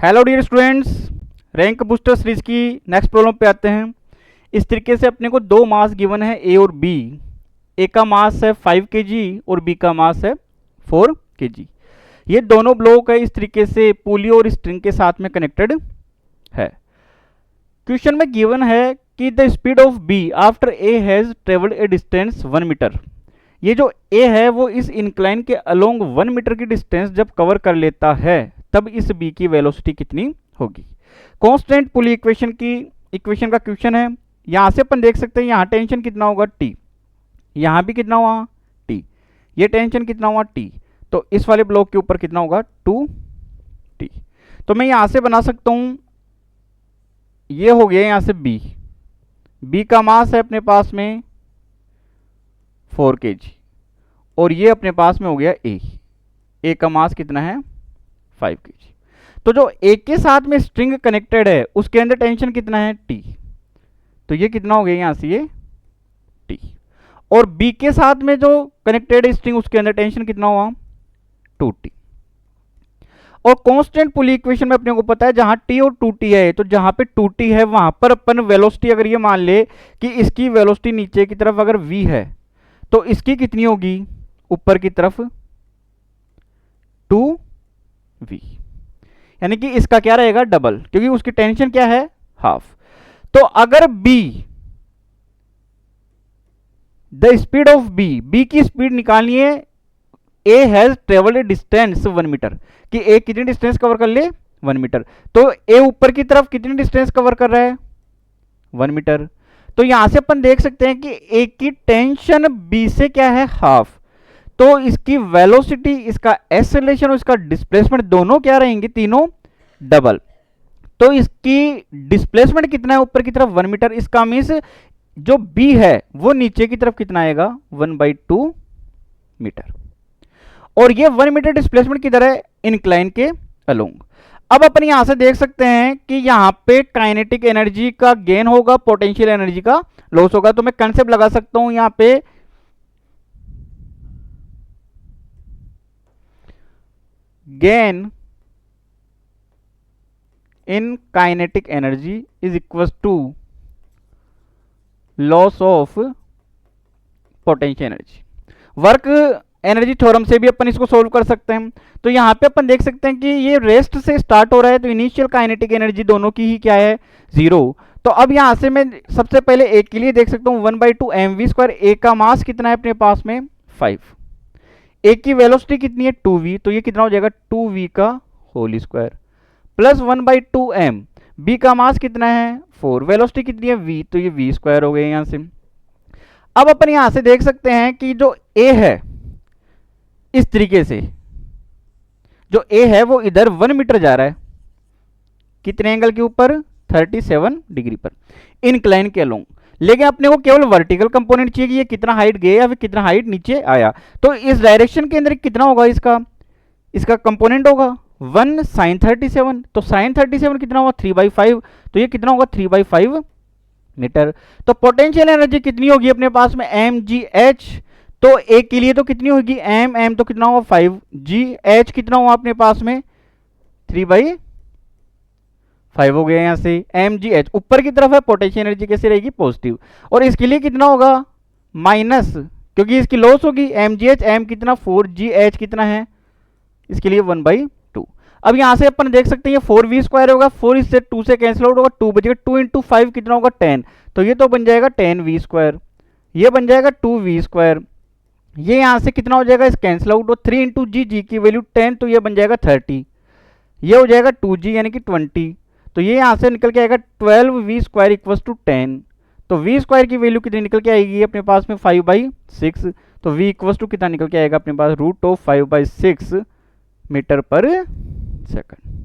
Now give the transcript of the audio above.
Hello dear students, rank booster series की next problem पे आते हैं। इस तरीके से अपने को दो मास गिवन है ए और बी। ए का मास है 5 kg और बी का मास है 4 kg। ये दोनों ब्लॉक है इस तरीके से पुली और स्ट्रिंग के साथ में कनेक्टेड है। क्वेश्चन में गिवन है कि the speed of B after A has travelled a distance 1 metre. ये जो ए है वो इस इंक्लाइन के अलोंग 1 मीटर की डिस्टेंस जब कवर कर लेता है तब इस बी की वेलोसिटी कितनी होगी। कांस्टेंट पुली इक्वेशन का क्वेश्चन है। यहां से अपन देख सकते हैं यहां टेंशन कितना होगा टी, यहां भी कितना हुआ टी, ये टेंशन कितना हुआ टी, तो इस वाले ब्लॉक के ऊपर कितना होगा 2t। तो मैं यहां से बना सकता हूं, ये हो गया यहां से बी का मास है अपने पास में 4 kg और ये अपने पास में हो गया ए का मास कितना है 5 kg। तो जो ए के साथ में स्ट्रिंग कनेक्टेड है उसके अंदर टेंशन कितना है टी, तो ये कितना हो गया यहां से ये टी। और बी के साथ में जो कनेक्टेड है स्ट्रिंग उसके अंदर टेंशन कितना हुआ 2t। और कांस्टेंट पुली इक्वेशन में अपने को पता है जहां t और 2t है, तो जहां पे 2t है वहां पर अपन वेलोसिटी अगर ये मान ले कि इसकी वेलोसिटी नीचे की तरफ अगर v है तो इसकी कितनी होगी ऊपर की तरफ 2v, यानी कि इसका क्या रहेगा डबल, क्योंकि उसकी टेंशन क्या है हाफ। तो अगर b the speed of b की स्पीड निकालनी है, A has travelled a distance 1 metre, कि ए कितनी डिस्टेंस कवर कर ले 1 मीटर, तो ए ऊपर की तरफ कितनी डिस्टेंस कवर कर रहा है 1 मीटर। तो यहां से अपन देख सकते हैं कि ए की टेंशन बी से क्या है हाफ, तो इसकी वेलोसिटी, इसका एक्सेलरेशन और इसका डिस्प्लेसमेंट दोनों क्या रहेंगे तीनों डबल। तो इसकी डिस्प्लेसमेंट कितना है ऊपर की तरफ 1 मीटर, इसका मीन्स जो बी है वो नीचे की तरफ कितना आएगा 1/2 मीटर। और ये 1 मीटर डिस्प्लेसमेंट किधर है इंक्लाइन के अलोंग। अब अपन यहां से देख सकते हैं कि यहां पे काइनेटिक एनर्जी का गेन होगा, पोटेंशियल एनर्जी का लॉस होगा। तो मैं कंसेप्ट लगा सकता हूं यहां पे gain in kinetic energy is equal to loss of potential energy. Work energy theorem से भी अपन इसको सोल्व कर सकते हैं। तो यहां पे अपन देख सकते हैं कि ये रेस्ट से स्टार्ट हो रहा है, तो इनिशियल काइनेटिक एनर्जी दोनों की ही क्या है 0। तो अब यहां से मैं सबसे पहले ए के लिए देख सकता हूं 1/2 mv²। ए का मास कितना है अपने पास में 5, ए की वेलोसिटी कितनी है 2v, तो ये कितना हो जाएगा 2v का whole square plus 1/2 m। B का मास कितना है 4, वेलोसिटी कितनी है v, तो ये v² हो गया यहां से। अब अपन यहां से देख सकते हैं कि जो ए है इस तरीके से, जो ए है वो इधर 1 मीटर जा रहा है, कितने एंगल के ऊपर 37 डिग्री पर इनक्लाइन के अलोंग। लेकिन अपने को केवल वर्टिकल कंपोनेंट चाहिए कि ये कितना हाइट गया या फिर कितना हाइट नीचे आया। तो इस डायरेक्शन के अंदर कितना होगा इसका कंपोनेंट होगा 1 sin 37, तो sin 37 कितना होगा 3/5, तो ये कितना होगा 3/5 मीटर। तो पोटेंशियल एनर्जी कितनी होगी अपने पास में mgh, तो ए के लिए तो कितनी होगी m तो कितना होगा 5, gh कितना हुआ अपने पास में 3/5 हो गया यहां से mgh ऊपर की तरफ है, पोटेंशियल एनर्जी कैसे रहेगी पॉजिटिव। और इसके लिए कितना होगा माइनस, क्योंकि इसकी लॉस होगी mgh, m कितना 4, gh कितना है इसके लिए 1/2। अब यहां से अपन देख सकते हैं ये 4v² होगा, 4 इससे 2 से कैंसिल आउट होगा, 2 बचेगा, 2 × 5 कितना होगा 10, तो ये तो बन जाएगा 10v², ये बन जाएगा 2v², ये यहां से कितना हो जाएगा इस कैंसिल आउट, 3 × g की वैल्यू 10, तो ये बन जाएगा 30, ये हो जाएगा 2g यानी कि 20, तो ये यहां से निकल के आएगा 12v² इक्वल टू 10। तो v² की वैल्यू कितनी निकल के आएगी अपने पास में 5/6, तो v इक्वल टू कितना निकल के आएगा अपने पास √5/6 मीटर पर सेकंड।